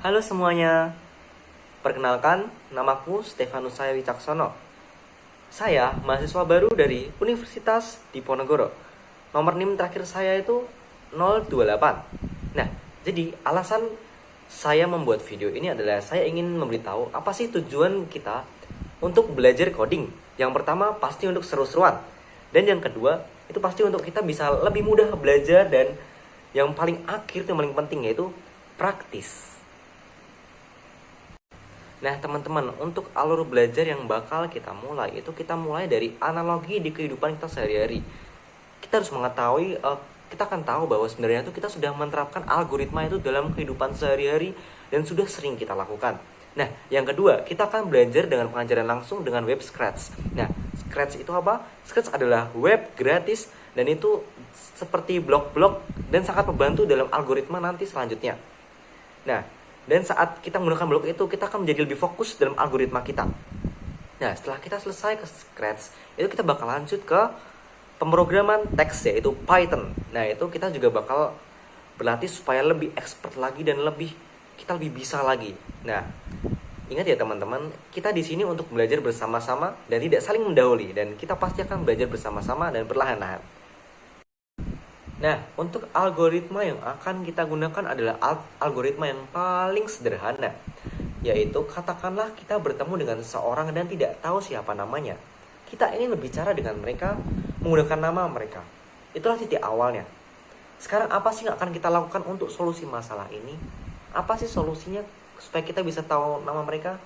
Halo semuanya, perkenalkan namaku Stefanus Saya Wicaksono. Saya mahasiswa baru dari Universitas Diponegoro. Nomor NIM terakhir saya itu 028. Nah, jadi alasan saya membuat video ini adalah saya ingin memberitahu apa sih tujuan kita untuk belajar coding. Yang pertama pasti untuk seru-seruan, dan yang kedua itu pasti untuk kita bisa lebih mudah belajar, dan yang paling akhir, yang paling penting yaitu praktis. Nah teman-teman, untuk alur belajar yang bakal kita mulai itu kita mulai dari analogi di kehidupan kita sehari-hari. Kita harus mengetahui, kita akan tahu bahwa sebenarnya itu kita sudah menerapkan algoritma itu dalam kehidupan sehari-hari dan sudah sering kita lakukan. Nah yang kedua, kita akan belajar dengan pengajaran langsung dengan web Scratch. Nah Scratch itu apa? Scratch adalah web gratis dan itu seperti blok-blok dan sangat membantu dalam algoritma nanti selanjutnya. Nah, dan saat kita menggunakan blok itu, kita akan menjadi lebih fokus dalam algoritma kita. Nah, setelah kita selesai ke Scratch, itu kita bakal lanjut ke pemrograman teks, yaitu Python. Nah, itu kita juga bakal berlatih supaya lebih expert lagi dan kita lebih bisa lagi. Nah, ingat ya teman-teman, kita di sini untuk belajar bersama-sama dan tidak saling mendahului, dan kita pasti akan belajar bersama-sama dan perlahan-lahan. Nah, untuk algoritma yang akan kita gunakan adalah algoritma yang paling sederhana, yaitu katakanlah kita bertemu dengan seseorang dan tidak tahu siapa namanya. Kita ingin berbicara dengan mereka menggunakan nama mereka. Itulah titik awalnya. Sekarang apa sih yang akan kita lakukan untuk solusi masalah ini? Apa sih solusinya supaya kita bisa tahu nama mereka?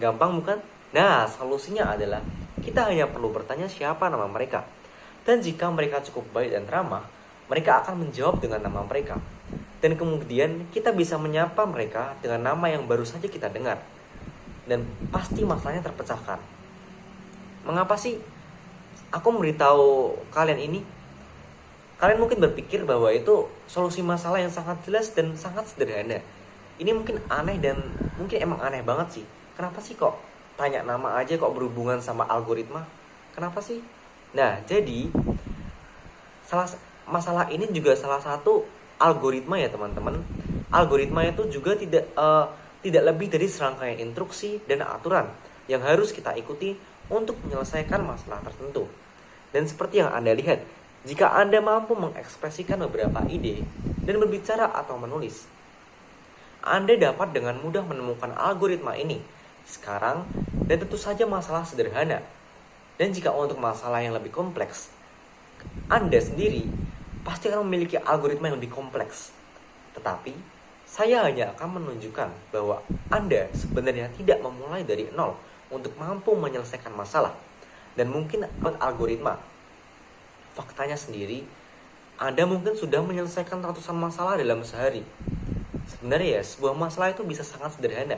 Gampang bukan? Nah, solusinya adalah kita hanya perlu bertanya siapa nama mereka. Dan jika mereka cukup baik dan ramah, mereka akan menjawab dengan nama mereka. Dan kemudian kita bisa menyapa mereka dengan nama yang baru saja kita dengar. Dan pasti masalahnya terpecahkan. Mengapa sih aku memberitahu kalian ini? Kalian mungkin berpikir bahwa itu solusi masalah yang sangat jelas dan sangat sederhana. Ini mungkin aneh dan mungkin emang aneh banget sih. Kenapa sih kok tanya nama aja kok berhubungan sama algoritma? Kenapa sih? Nah, jadi masalah ini juga salah satu algoritma ya teman-teman. Algoritma itu juga tidak lebih dari serangkaian instruksi dan aturan yang harus kita ikuti untuk menyelesaikan masalah tertentu. Dan seperti yang Anda lihat, jika Anda mampu mengekspresikan beberapa ide dan berbicara atau menulis, Anda dapat dengan mudah menemukan algoritma ini sekarang, dan tentu saja masalah sederhana. Dan jika untuk masalah yang lebih kompleks, Anda sendiri pasti akan memiliki algoritma yang lebih kompleks. Tetapi, saya hanya akan menunjukkan bahwa Anda sebenarnya tidak memulai dari nol untuk mampu menyelesaikan masalah. Dan mungkin algoritma. Faktanya sendiri, Anda mungkin sudah menyelesaikan ratusan masalah dalam sehari. Sebenarnya ya, sebuah masalah itu bisa sangat sederhana.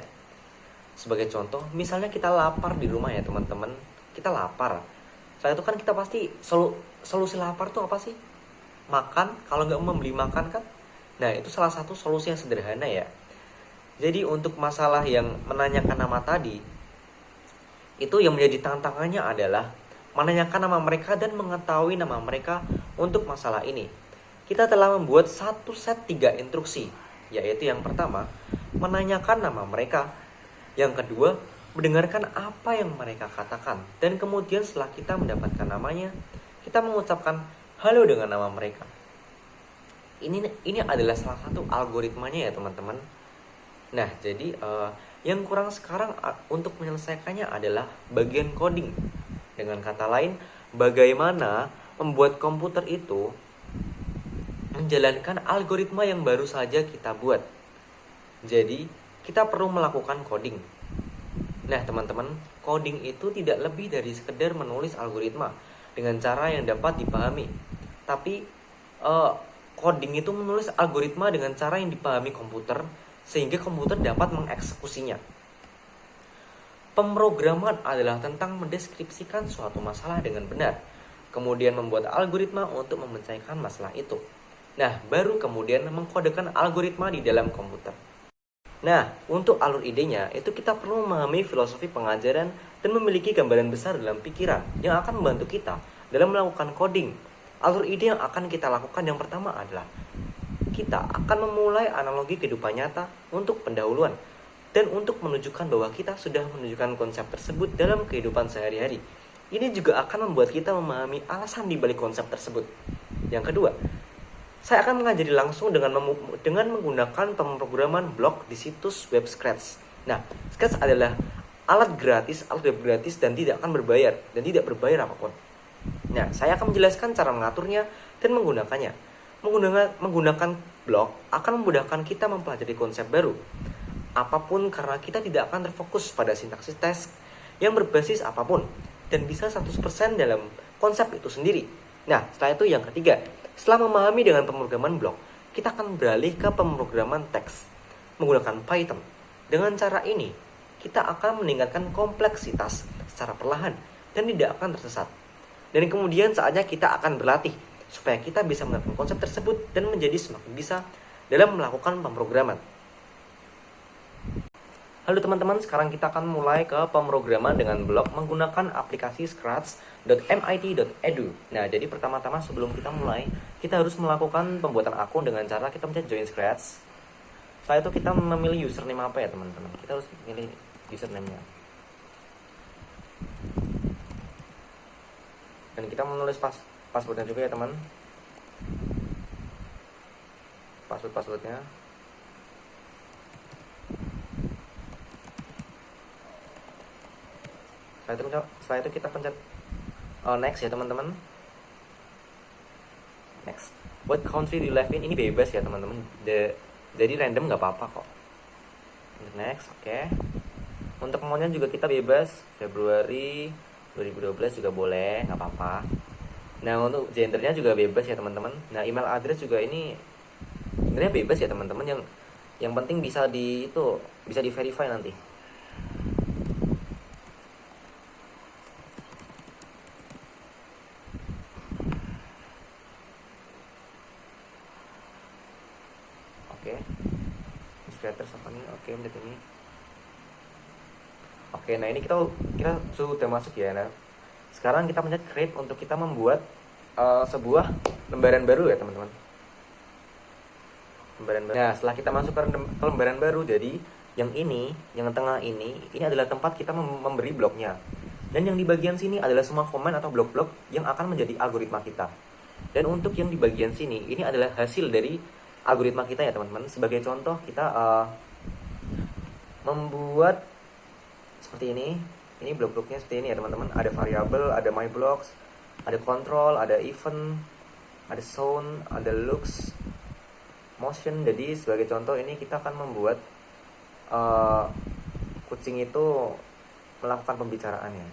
Sebagai contoh, misalnya kita lapar di rumah ya teman-teman. Kita lapar. Setelah itu kan kita pasti solusi lapar itu apa sih? Makan. Kalau nggak membeli makan kan? Nah itu salah satu solusi yang sederhana ya. Jadi untuk masalah yang menanyakan nama tadi, itu yang menjadi tantangannya adalah menanyakan nama mereka dan mengetahui nama mereka. Untuk masalah ini kita telah membuat satu set 3 instruksi, yaitu yang pertama menanyakan nama mereka, yang kedua mendengarkan apa yang mereka katakan, dan kemudian setelah kita mendapatkan namanya, kita mengucapkan halo dengan nama mereka. Ini adalah salah satu algoritmanya ya teman-teman. Nah jadi yang kurang sekarang untuk menyelesaikannya adalah bagian coding. Dengan kata lain, bagaimana membuat komputer itu menjalankan algoritma yang baru saja kita buat. Jadi kita perlu melakukan coding. Nah teman-teman, coding itu tidak lebih dari sekedar menulis algoritma dengan cara yang dapat dipahami. Tapi coding itu menulis algoritma dengan cara yang dipahami komputer, sehingga komputer dapat mengeksekusinya. Pemrograman adalah tentang mendeskripsikan suatu masalah dengan benar, kemudian membuat algoritma untuk menyelesaikan masalah itu. Nah, baru kemudian mengkodekan algoritma di dalam komputer. Nah, untuk alur idenya, itu kita perlu memahami filosofi pengajaran dan memiliki gambaran besar dalam pikiran yang akan membantu kita dalam melakukan coding. Alur ide yang akan kita lakukan yang pertama adalah kita akan memulai analogi kehidupan nyata untuk pendahuluan dan untuk menunjukkan bahwa kita sudah menunjukkan konsep tersebut dalam kehidupan sehari-hari. Ini juga akan membuat kita memahami alasan di balik konsep tersebut. Yang kedua, saya akan mengajari langsung dengan menggunakan pemrograman blog di situs web Scratch. Nah, Scratch adalah alat web gratis dan tidak akan berbayar apapun. Nah, saya akan menjelaskan cara mengaturnya dan menggunakannya. Menggunakan blog akan memudahkan kita mempelajari konsep baru apapun karena kita tidak akan terfokus pada sintaksis teks yang berbasis apapun dan bisa 100% dalam konsep itu sendiri. Nah, setelah itu yang ketiga, setelah memahami dengan pemrograman blok, kita akan beralih ke pemrograman teks menggunakan Python. Dengan cara ini, kita akan meningkatkan kompleksitas secara perlahan dan tidak akan tersesat. Dan kemudian saatnya kita akan berlatih supaya kita bisa menerapkan konsep tersebut dan menjadi semakin bisa dalam melakukan pemrograman. Halo teman-teman, sekarang kita akan mulai ke pemrograman dengan blog menggunakan aplikasi scratch.mit.edu. Nah, jadi pertama-tama sebelum kita mulai, kita harus melakukan pembuatan akun dengan cara kita mencet join Scratch. Setelah itu kita memilih username apa ya teman-teman. Kita harus pilih username-nya. Dan kita menulis passwordnya juga ya teman. Passwordnya. Setelah itu kita pencet next ya teman-teman. Next. What country do you live in? Ini bebas ya teman-teman. Jadi random nggak apa-apa kok. Next, oke. Untuk maunya juga kita bebas. Februari 2012 juga boleh, nggak apa-apa. Nah, untuk gendernya juga bebas ya teman-teman. Nah, email address juga ini sebenarnya bebas ya teman-teman. Yang penting bisa di verify nanti. Oke. Creators apa nih? Oke, menit ini. Oke, nah ini kita sudah masuk ya. Nah, sekarang kita pencet create untuk kita membuat sebuah lembaran baru ya teman-teman. Lembaran baru. Nah, setelah kita masuk ke lembaran baru, jadi yang tengah ini adalah tempat kita memberi bloknya. Dan yang di bagian sini adalah semua komen atau blok-blok yang akan menjadi algoritma kita. Dan untuk yang di bagian sini, ini adalah hasil dari algoritma kita ya teman-teman. Sebagai contoh, kita membuat seperti ini blok-bloknya seperti ini ya teman-teman. Ada variabel, ada my blocks, ada control, ada event, ada sound, ada looks, motion. Jadi sebagai contoh ini kita akan membuat kucing itu melakukan pembicaraannya.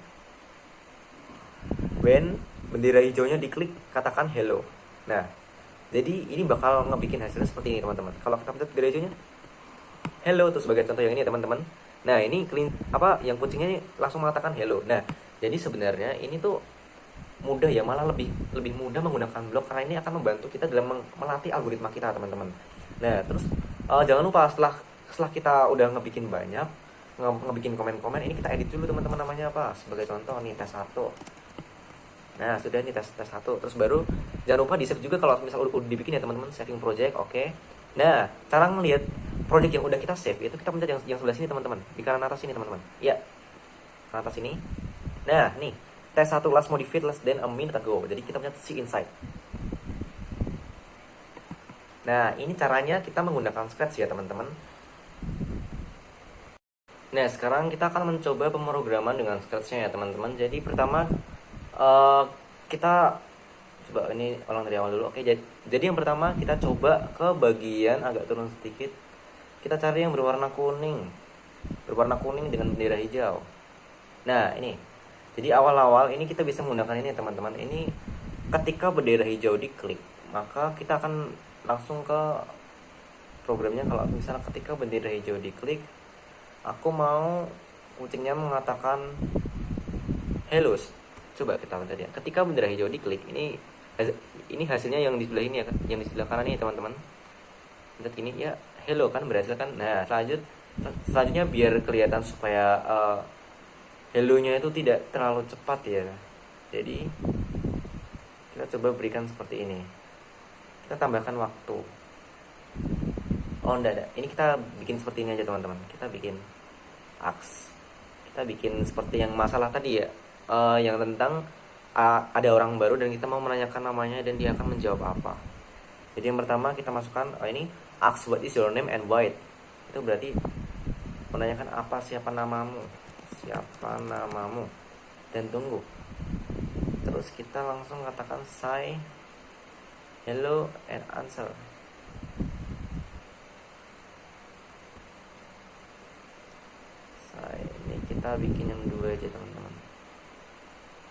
When bendera hijaunya diklik, katakan hello. Nah, jadi ini bakal ngebikin hasilnya seperti ini teman-teman. Kalau kita pencet bendera hijaunya, hello tuh sebagai contoh yang ini ya teman-teman. Nah, ini yang kucingnya ini langsung mengatakan hello. Nah, jadi sebenarnya ini tuh mudah ya, malah lebih mudah menggunakan blok karena ini akan membantu kita dalam melatih algoritma kita teman-teman. Nah, terus jangan lupa setelah kita udah ngebikin banyak, ngebikin komen-komen, ini kita edit dulu teman-teman, namanya apa? Sebagai contoh nih tes 1. Nah, sudah nih tes 1. Terus baru jangan lupa di-save juga kalau misal udah dibikin ya teman-teman, saving project, oke. Nah, cara ngelihat project yang udah kita save itu kita pencet yang sebelah sini teman-teman, di kanan atas sini teman-teman. Iya. Kanan atas sini. Nah, nih, tes 1 last modified less than a minute ago. Jadi kita pencet see inside. Nah, ini caranya kita menggunakan Scratch ya teman-teman. Nah, sekarang kita akan mencoba pemrograman dengan Scratch-nya ya teman-teman. Jadi pertama kita coba ini ulang dari awal dulu. Oke, jadi yang pertama kita coba ke bagian agak turun sedikit. Kita cari yang berwarna kuning dengan bendera hijau. Nah, ini. Jadi awal-awal ini kita bisa menggunakan ini teman-teman. Ini ketika bendera hijau diklik, maka kita akan langsung ke programnya. Kalau misalnya ketika bendera hijau diklik, aku mau kucingnya mengatakan hello. Coba kita lihat ya. Ketika bendera hijau diklik, ini hasilnya yang di sebelah ini ya, yang di sebelah kanan ini teman-teman. Lihat ini ya, hello kan berhasil kan. Nah, selanjutnya biar kelihatan supaya hello-nya itu tidak terlalu cepat ya. Jadi kita coba berikan seperti ini. Kita tambahkan waktu. Oh enggak ada, ini kita bikin seperti ini aja teman-teman. Kita bikin aks, kita bikin seperti yang masalah tadi ya, yang tentang ada orang baru dan kita mau menanyakan namanya dan dia akan menjawab apa. Jadi yang pertama kita masukkan ini ask what is your name and why. Itu berarti menanyakan apa, siapa namamu, dan tunggu. Terus kita langsung katakan say hello and answer. Ini kita bikin yang dua aja teman-teman,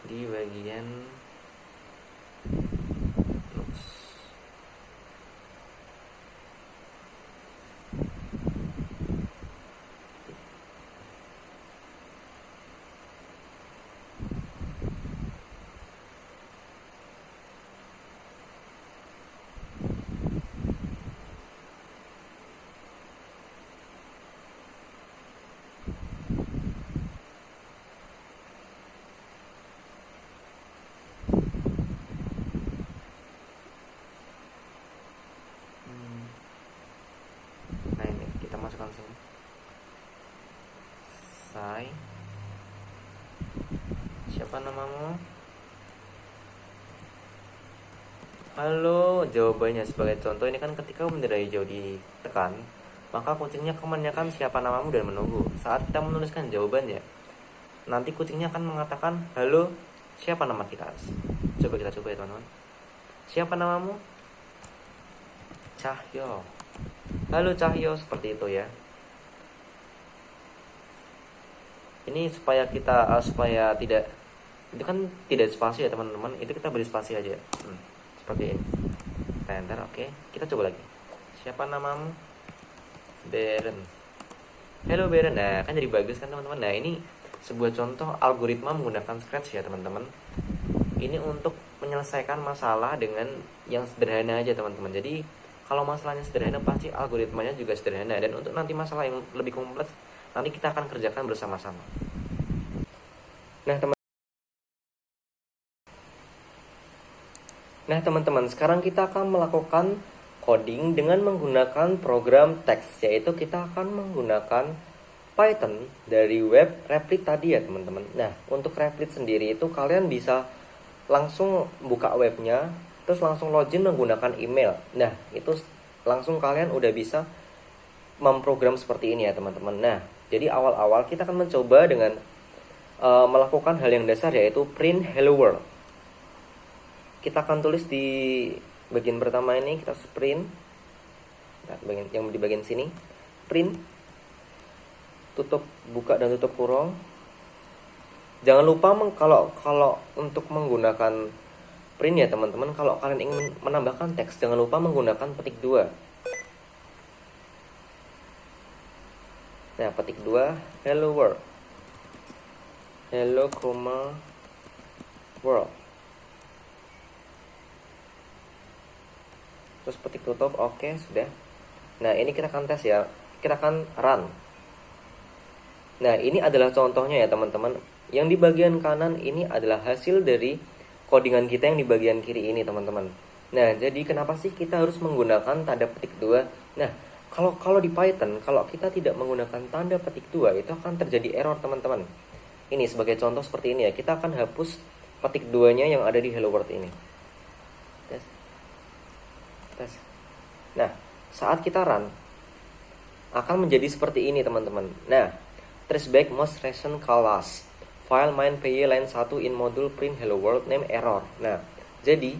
di bagian looks. Nah ini kita masukkan sini. Say, siapa namamu? Halo, jawabannya sebagai contoh ini kan ketika bendera hijau ditekan, maka kucingnya akan menanyakan siapa namamu dan menunggu. Saat kita menuliskan jawabannya, nanti kucingnya akan mengatakan halo, siapa nama kita? Coba kita coba ya teman-teman. Siapa namamu? Cahyo. Halo Cahyo, seperti itu ya. Ini supaya kita supaya tidak, itu kan tidak spasi ya teman-teman, itu kita beri spasi aja. Seperti ini. Kita enter, oke. Kita coba lagi. Siapa namamu? Beren. Hello Beren. Nah, kan jadi bagus kan teman-teman. Nah, ini sebuah contoh algoritma menggunakan Scratch ya teman-teman. Ini untuk menyelesaikan masalah dengan yang sederhana aja teman-teman. Jadi kalau masalahnya sederhana pasti algoritmanya juga sederhana. Dan untuk nanti masalah yang lebih kompleks nanti kita akan kerjakan bersama-sama. Nah teman-teman, sekarang kita akan melakukan coding dengan menggunakan program teks, yaitu kita akan menggunakan Python dari web Replit tadi ya teman-teman. Nah untuk Replit sendiri itu kalian bisa langsung buka webnya, terus langsung login menggunakan email. Nah itu langsung kalian udah bisa memprogram seperti ini ya teman-teman. Nah jadi awal-awal kita akan mencoba dengan melakukan hal yang dasar, yaitu print hello world. Kita akan tulis di bagian pertama ini, kita print, nah, yang di bagian sini, print, tutup, buka dan tutup kurung. Jangan lupa kalau untuk menggunakan print ya teman-teman, kalau kalian ingin menambahkan teks, jangan lupa menggunakan petik 2. Nah, petik 2, hello world, hello, world. Terus petik tutup, oke, sudah. Nah ini kita akan tes ya, kita akan run. Nah ini adalah contohnya ya teman-teman. Yang di bagian kanan ini adalah hasil dari codingan kita yang di bagian kiri ini teman-teman. Nah jadi kenapa sih kita harus menggunakan tanda petik 2? Nah kalau di Python, kalau kita tidak menggunakan tanda petik 2 itu akan terjadi error teman-teman. Ini sebagai contoh seperti ini ya, kita akan hapus petik 2 nya yang ada di hello world ini. Nah, saat kita run akan menjadi seperti ini teman-teman. Nah, traceback most recent class file main py line 1 in module print hello world name error. Nah, jadi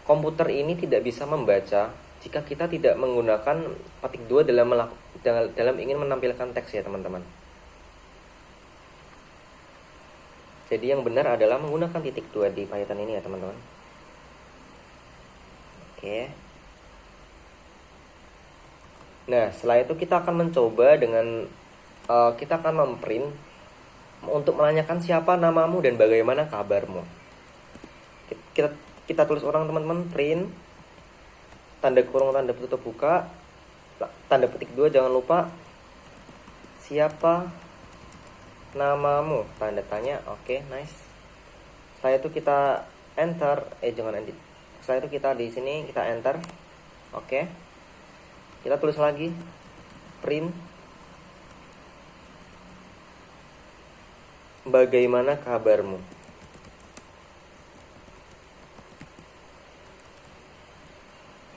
komputer ini tidak bisa membaca jika kita tidak menggunakan petik 2 dalam ingin menampilkan teks ya teman-teman. Jadi yang benar adalah menggunakan titik 2 di Python ini ya teman-teman. Oke. Nah setelah itu kita akan mencoba dengan kita akan memprint untuk menanyakan siapa namamu dan bagaimana kabarmu. Kita tulis orang teman-teman, print tanda kurung, tanda tutup, buka, tanda petik 2, jangan lupa siapa namamu, tanda tanya. Oke, nice. Setelah itu kita enter, jangan edit. Setelah itu kita di sini kita enter. Oke. Kita tulis lagi print bagaimana kabarmu.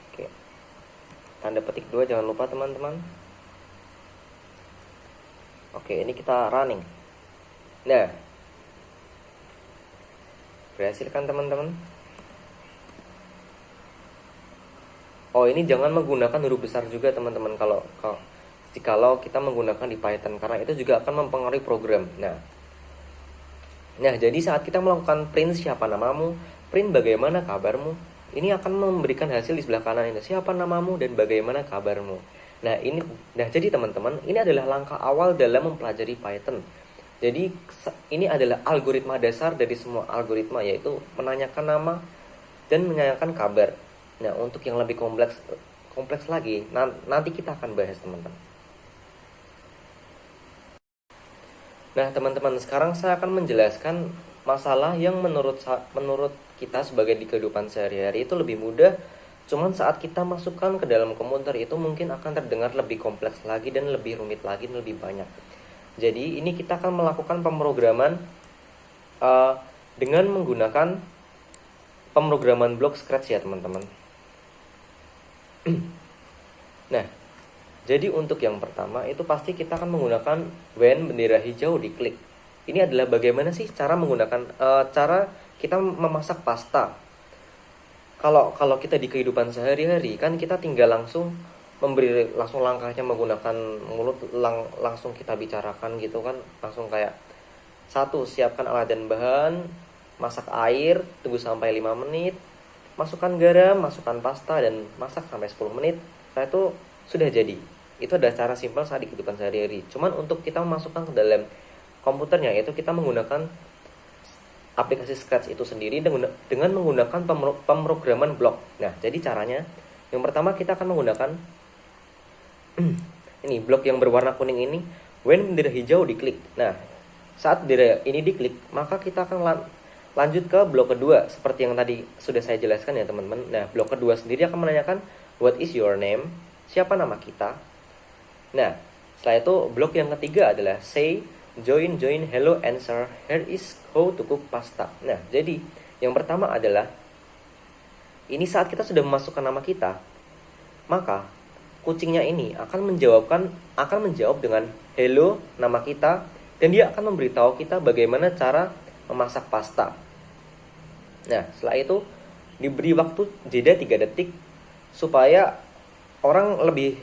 Oke. Tanda petik 2 jangan lupa teman-teman. Oke, ini kita running. Nah, berhasil kan teman-teman? Oh, ini jangan menggunakan huruf besar juga teman-teman kalau kita menggunakan di Python, karena itu juga akan mempengaruhi program. Nah, jadi saat kita melakukan print siapa namamu, print bagaimana kabarmu, ini akan memberikan hasil di sebelah kanan ini, siapa namamu dan bagaimana kabarmu. Nah, jadi teman-teman, ini adalah langkah awal dalam mempelajari Python. Jadi ini adalah algoritma dasar dari semua algoritma, yaitu menanyakan nama dan menanyakan kabar. Nah, untuk yang lebih kompleks lagi, nanti kita akan bahas teman-teman. Nah, teman-teman, sekarang saya akan menjelaskan masalah yang menurut kita sebagai di kehidupan sehari-hari itu lebih mudah. Cuman saat kita masukkan ke dalam komputer itu mungkin akan terdengar lebih kompleks lagi dan lebih rumit lagi dan lebih banyak. Jadi ini kita akan melakukan pemrograman dengan menggunakan pemrograman blok Scratch ya teman-teman. Nah, jadi untuk yang pertama itu pasti kita akan menggunakan when bendera hijau diklik. Ini adalah bagaimana sih cara menggunakan cara kita memasak pasta. Kalau kita di kehidupan sehari-hari kan kita tinggal langsung langsung langkahnya menggunakan mulut, langsung kita bicarakan gitu kan, langsung kayak satu, siapkan alat dan bahan, masak air, tunggu sampai 5 menit, masukkan garam, masukkan pasta, dan masak sampai 10 menit. Setelah itu sudah jadi. Itu adalah cara simpel saat di kehidupan sehari-hari. Cuman untuk kita memasukkan ke dalam komputernya, yaitu kita menggunakan aplikasi Scratch itu sendiri dengan menggunakan pemrograman blok. Nah, jadi caranya, yang pertama kita akan menggunakan ini blok yang berwarna kuning ini, when bendera hijau diklik. Nah, saat bendera ini diklik, maka kita akan lanjut ke blok kedua seperti yang tadi sudah saya jelaskan ya teman-teman. Nah, blok kedua sendiri akan menanyakan what is your name, siapa nama kita. Nah, setelah itu blok yang ketiga adalah say, join, hello, answer, here is how to cook pasta. Nah, jadi yang pertama adalah ini saat kita sudah memasukkan nama kita, maka kucingnya ini akan menjawab dengan hello, nama kita, dan dia akan memberitahu kita bagaimana cara memasak pasta. Nah, setelah itu diberi waktu jeda 3 detik supaya orang lebih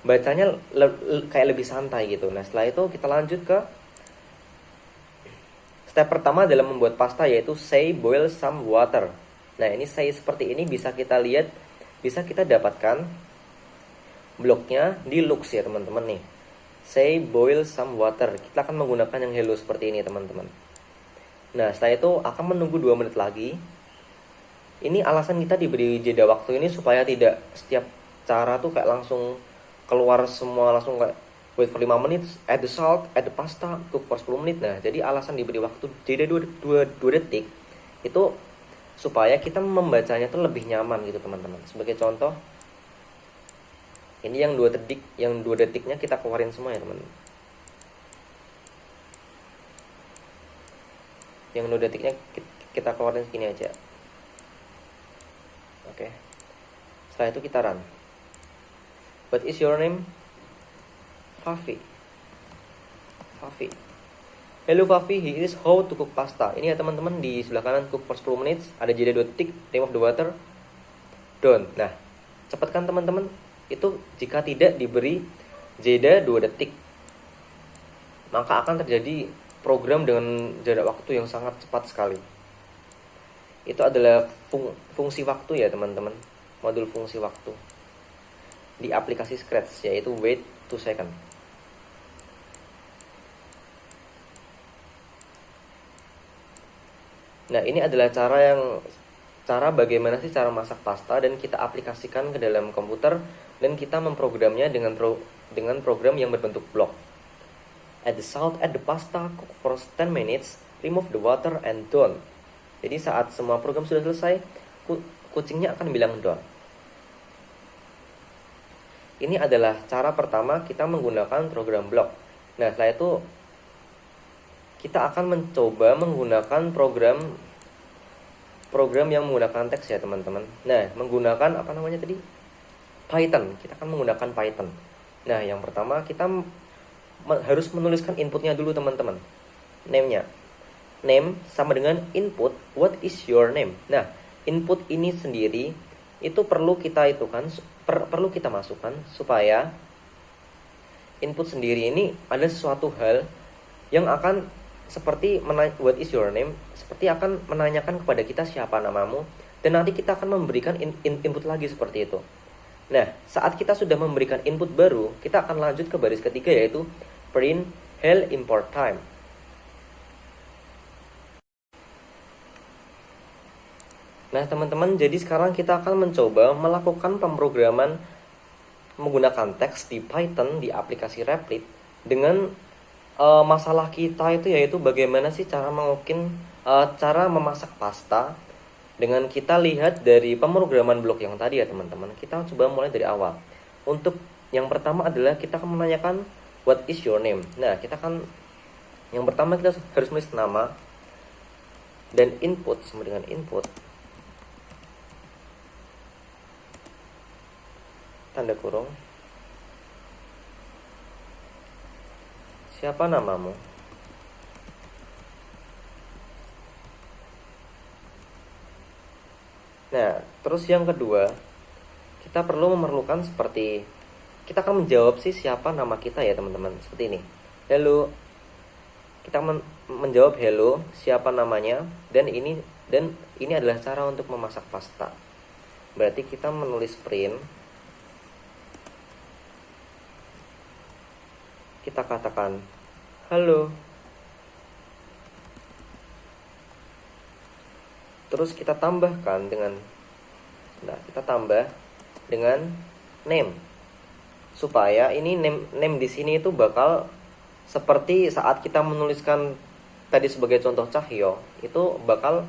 bacanya kayak lebih santai gitu. Nah, setelah itu kita lanjut ke step pertama dalam membuat pasta, yaitu say boil some water. Nah, ini say seperti ini bisa kita lihat, bisa kita dapatkan bloknya di Lux ya teman-teman nih. Say boil some water. Kita akan menggunakan yang hello seperti ini teman-teman. Nah, setelah itu akan menunggu 2 menit lagi. Ini alasan kita diberi jeda waktu ini supaya tidak setiap cara tuh kayak langsung keluar semua, langsung kayak wait for 5 menit, add the salt, add the pasta, cook for 10 menit. Nah, jadi alasan diberi waktu jeda 2 detik itu supaya kita membacanya tuh lebih nyaman gitu teman-teman. Sebagai contoh, ini yang 2 detiknya kita keluarin semua ya teman-teman. Yang 2 detiknya kita keluarin segini aja. Oke. Setelah itu kita run. What is your name? Fafi. Hello Fafi, here is how to cook pasta. Ini ya teman-teman, di sebelah kanan cook for 10 minutes, ada jeda 2 detik, remove the water, done. Nah, cepatkan teman-teman. Itu jika tidak diberi jeda 2 detik, maka akan terjadi program dengan jarak waktu yang sangat cepat sekali. Itu adalah fungsi waktu ya teman-teman, modul fungsi waktu di aplikasi Scratch, yaitu wait 2 second. Nah, ini adalah cara bagaimana sih cara masak pasta, dan kita aplikasikan ke dalam komputer dan kita memprogramnya dengan program yang berbentuk blok. Add the salt, add the pasta, cook for 10 minutes, remove the water, and done. Jadi saat semua program sudah selesai, kucingnya akan bilang done. Ini adalah cara pertama kita menggunakan program block. Nah, setelah itu kita akan mencoba menggunakan program yang menggunakan teks ya teman-teman. Nah, menggunakan apa namanya tadi? Python. Kita akan menggunakan Python. Nah, yang pertama kita harus menuliskan inputnya dulu teman-teman. Name-nya. Name sama dengan input. What is your name? Nah, input ini sendiri itu perlu kita perlu kita masukkan supaya input sendiri ini ada sesuatu hal yang akan seperti what is your name, seperti akan menanyakan kepada kita siapa namamu, dan nanti kita akan memberikan input lagi seperti itu. Nah, saat kita sudah memberikan input baru, kita akan lanjut ke baris ketiga, yaitu print hel import time. Nah teman-teman, jadi sekarang kita akan mencoba melakukan pemrograman menggunakan teks di Python di aplikasi Replit dengan masalah kita itu yaitu bagaimana sih cara cara memasak pasta. Dengan kita lihat dari pemrograman blok yang tadi ya teman-teman, kita coba mulai dari awal. Untuk yang pertama adalah kita akan menanyakan what is your name. Nah, yang pertama kita harus menulis nama dan input sama dengan input tanda kurung siapa namamu. Nah, terus yang kedua, kita memerlukan seperti kita akan menjawab sih siapa nama kita ya teman-teman, seperti ini. Hello. Kita menjawab hello, siapa namanya, dan ini adalah cara untuk memasak pasta. Berarti kita menulis print, kita katakan halo. Terus kita tambahkan dengan name. Supaya ini name di sini itu bakal seperti saat kita menuliskan tadi sebagai contoh Cahyo, itu bakal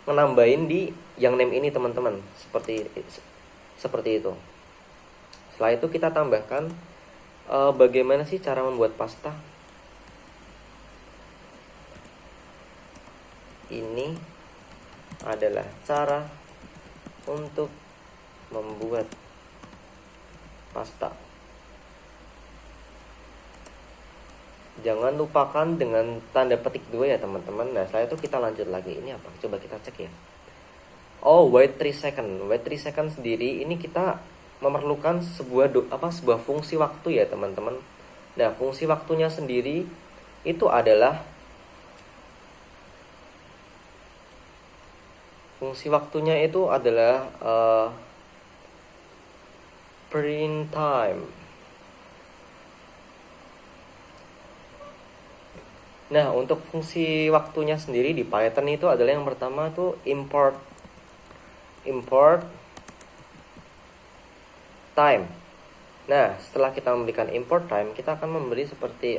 menambahin di yang name ini teman-teman. Seperti itu. Setelah itu kita tambahkan bagaimana sih cara membuat pasta. Ini adalah cara untuk membuat pasta. Jangan lupakan dengan tanda petik 2 ya teman-teman. Nah, setelah itu kita lanjut lagi. Ini apa? Coba kita cek ya. Oh, wait 3 second. Wait 3 second sendiri ini kita memerlukan sebuah fungsi waktu ya teman-teman. Nah, fungsi waktunya sendiri itu adalah print time. Nah, untuk fungsi waktunya sendiri di Python itu adalah yang pertama tuh import time. Nah, setelah kita memberikan import time, kita akan memberi seperti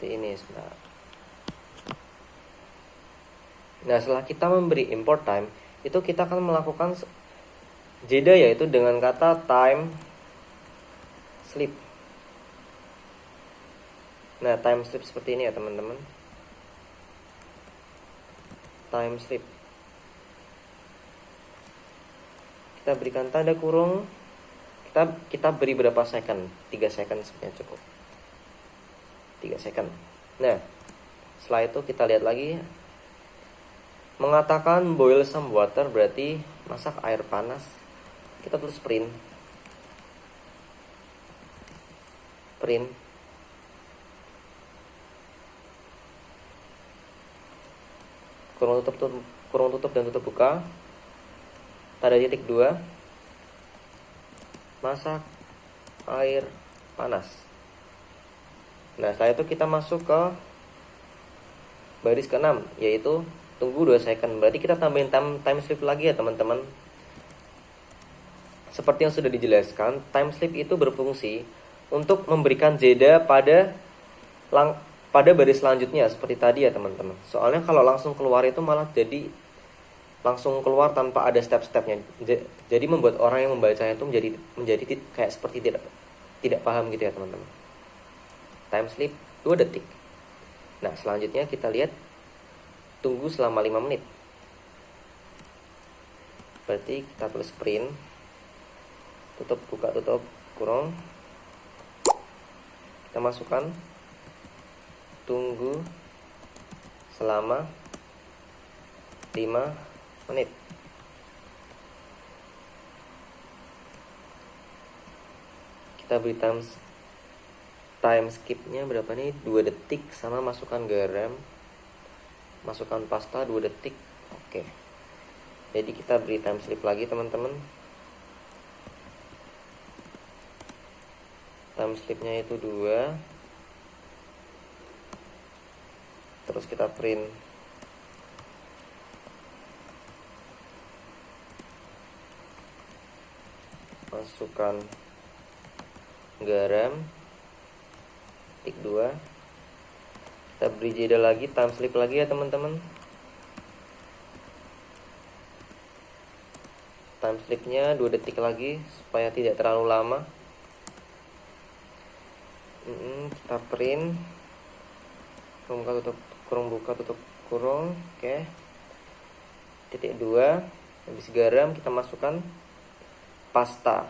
ini sebentar. Nah, setelah kita memberi import time, itu kita akan melakukan jeda, yaitu dengan kata time sleep. Nah, time sleep seperti ini ya teman-teman. Time sleep. Kita berikan tanda kurung. Kita beri berapa second? 3 second sebenarnya cukup. 3 second. Nah, setelah itu kita lihat lagi. Mengatakan boil some water berarti masak air panas. Kita tulis print. Kurung tutup dan tutup buka. Tanda titik 2. Masak air panas. Nah, setelah itu kita masuk ke baris ke-6, yaitu tunggu 2 second. Berarti kita tambahin time sleep lagi ya teman-teman. Seperti yang sudah dijelaskan, time sleep itu berfungsi untuk memberikan jeda pada baris selanjutnya seperti tadi ya teman-teman. Soalnya kalau langsung keluar itu malah jadi langsung keluar tanpa ada step-stepnya. Jadi membuat orang yang membacanya itu menjadi kayak seperti tidak paham gitu ya teman-teman. Time sleep 2 detik. Nah, selanjutnya kita lihat tunggu selama 5 menit. Berarti kita tulis print, tutup, buka, tutup, kurung. Kita masukkan tunggu selama 5 menit. Kita beri time skipnya berapa nih? 2 detik, sama masukkan garam, masukkan pasta 2 detik. Oke. Jadi kita beri time skip lagi teman-teman. Time skipnya itu 2. Terus kita print. Masukkan garam, tik 2. Kita beri jeda lagi, time slip lagi ya teman-teman. Time slipnya 2 detik lagi supaya tidak terlalu lama. Kita print, buka, tutup, kurung. Oke. Titik 2. Habis garam kita masukkan pasta.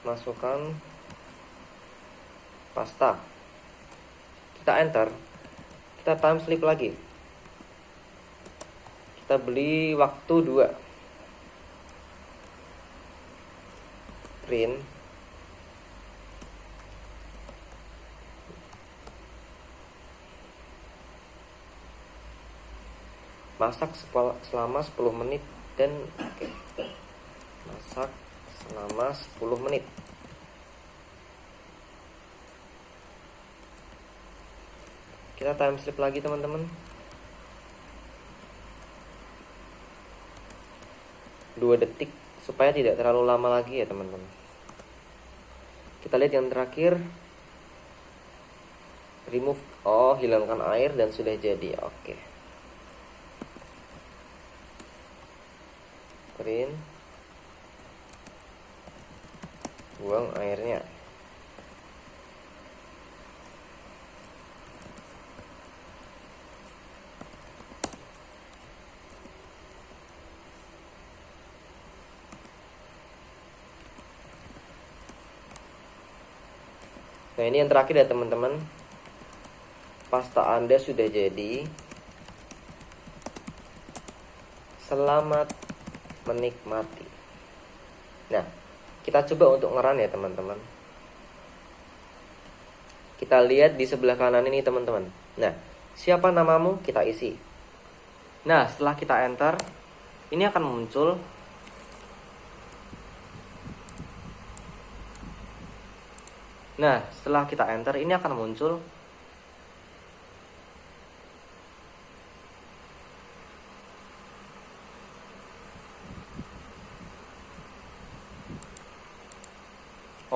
Masukkan pasta. Kita enter. Kita time slip lagi. Kita beli waktu 2. Print. Masak selama 10 menit dan oke. Masak selama 10 menit. Kita time slip lagi teman-teman. 2 detik supaya tidak terlalu lama lagi ya teman-teman. Kita lihat yang terakhir. Remove, hilangkan air dan sudah jadi. Oke. Print. Buang airnya. Nah, ini yang terakhir ya teman-teman. Pasta Anda sudah jadi. Selamat menikmati. Nah, kita coba untuk ngeran ya teman-teman. Kita lihat di sebelah kanan ini teman-teman. Nah, siapa namamu? Kita isi. Nah, setelah kita enter, ini akan muncul Nah, setelah kita enter, ini akan muncul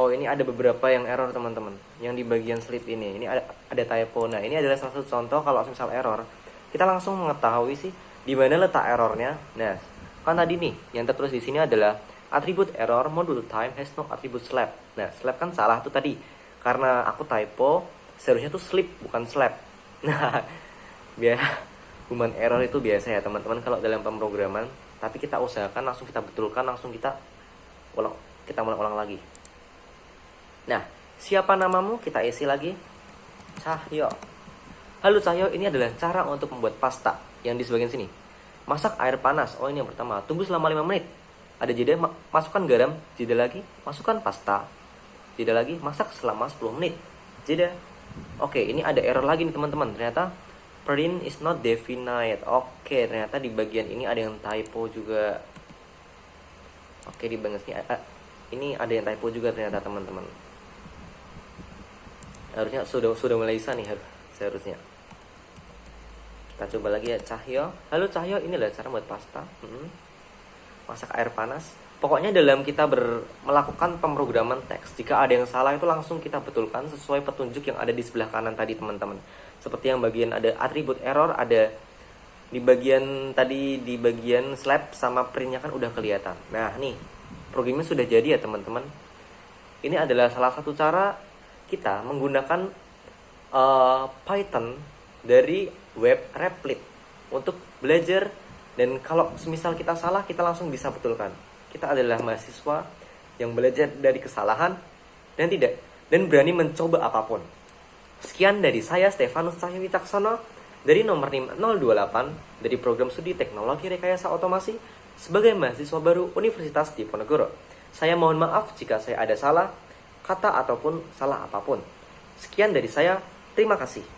ini ada beberapa yang error teman-teman. Yang di bagian slip ini ada typo. Nah, ini adalah salah satu contoh kalau misal error. Kita langsung mengetahui sih di mana letak errornya. Nah, kan tadi nih yang tertulis di sini adalah attribute error module time has no attribute slab. Nah, slab kan salah tuh tadi. Karena aku typo, seharusnya tuh slip bukan slab. Nah, biar human error itu biasa ya teman-teman kalau dalam pemrograman. Tapi kita usahakan langsung kita betulkan, langsung kita ulang lagi. Nah, siapa namamu? Kita isi lagi. Cahyo. Halo Cahyo, ini adalah cara untuk membuat pasta yang di sebagian sini. Masak air panas. Ini yang pertama. Tunggu selama 5 menit. Ada jeda, masukkan garam, jeda lagi, masukkan pasta. Jeda lagi, masak selama 10 menit. Jeda. Oke, ini ada error lagi nih teman-teman. Ternyata print is not definite. Oke, ternyata di bagian ini ada yang typo juga. Oke, di bagian sini ini ada yang typo juga ternyata teman-teman. Harusnya sudah mulai bisa nih seharusnya. Kita coba lagi ya Cahyo. Halo Cahyo, inilah cara buat pasta. Masak air panas. Pokoknya dalam kita melakukan pemrograman teks, jika ada yang salah itu langsung kita betulkan sesuai petunjuk yang ada di sebelah kanan tadi teman-teman. seperti yang bagian ada atribut error, ada di bagian tadi, di bagian slab sama printnya kan udah kelihatan. Nah nih, programnya sudah jadi ya teman-teman. Ini adalah salah satu cara kita menggunakan Python dari web Replit untuk belajar, dan kalau semisal kita salah, kita langsung bisa betulkan. Kita adalah mahasiswa yang belajar dari kesalahan dan berani mencoba apapun. Sekian dari saya, Stefanus Cahyo Wicaksono, dari nomor 5028 dari program studi Teknologi Rekayasa Otomasi sebagai mahasiswa baru Universitas Diponegoro. Saya mohon maaf jika saya ada salah kata ataupun salah apapun. Sekian dari saya, terima kasih.